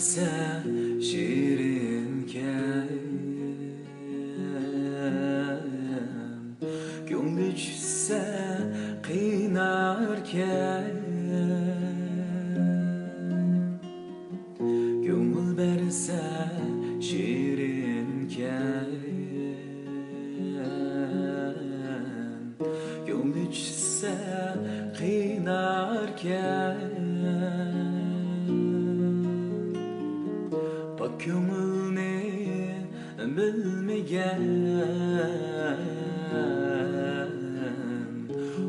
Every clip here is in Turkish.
berse şirinken, ko'ngli tushsa qiynarken, ko'ngil berse şirinken, ko'ngli tushsa qiynarken, bak ko'ngilni bilmagan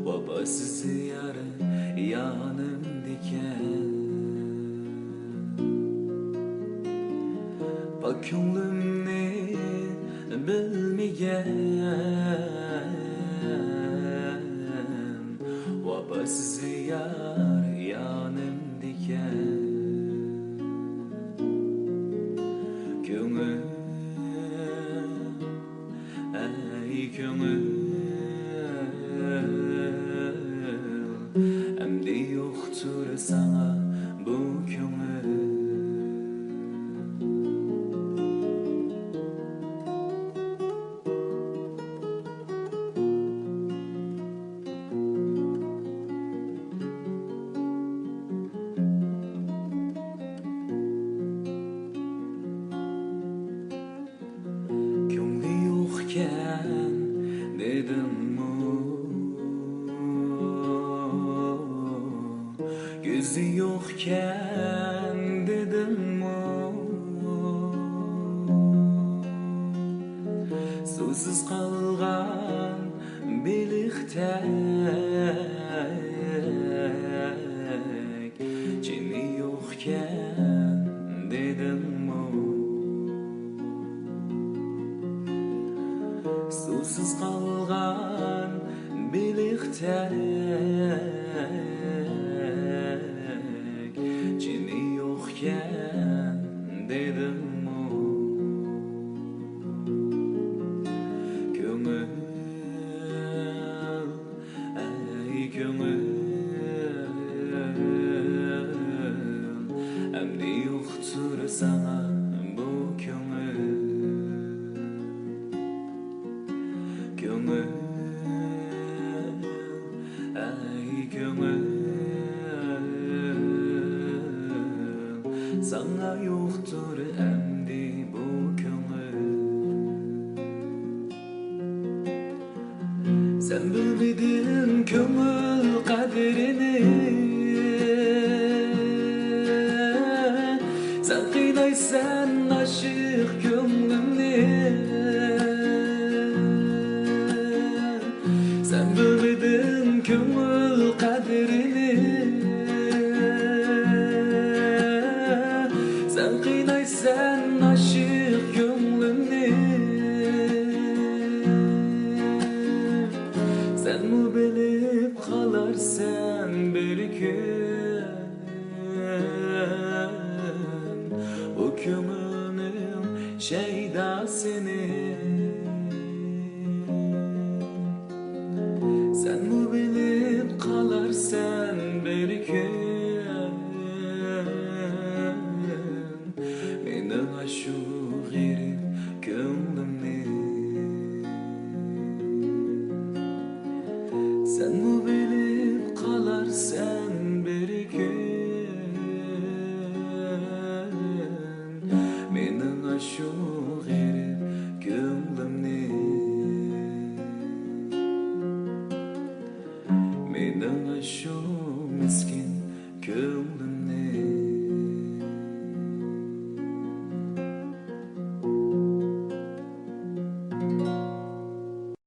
vafosiz yar yonimdakan. Bak ko'nglimni bilmagan vafosiz yar yonimdakan. Ko'ngil, ey ko'ngil, endi yo'qtur sana bu ko'ngil. Ko'ngli yo'qkan dedim-mu, ko'zi yo'qkan dedim-mu, suvsiz qolgan beliqdek, jini yo'qkan dedim-mu, suvsiz qolgan beliqdek, jini yo'qkan dedim-mu. Ko'ngil, ey ko'ngil, endi yo'qtur sana bu ko'ngil. Ko'ngil, ey ko'ngil, sana yo'qtur endi bu ko'ngil. Sen bilmedin ko'ngil qadrini, sen qiynaysan aşık ko'nglimni. Sen bilmedin ko'ngil qadrini, sen qiynaysan aşık ko'nglimni. Sen mi bilip qalarsan bir kun bu ko'ngilning shaydasini. Sen mi bilip qalarsan bir kun mening ashu g'irib ko'nglimni. Sen mi bilip qalarsan bir kun mening ashu g'irib ko'nglimni. Mening ashu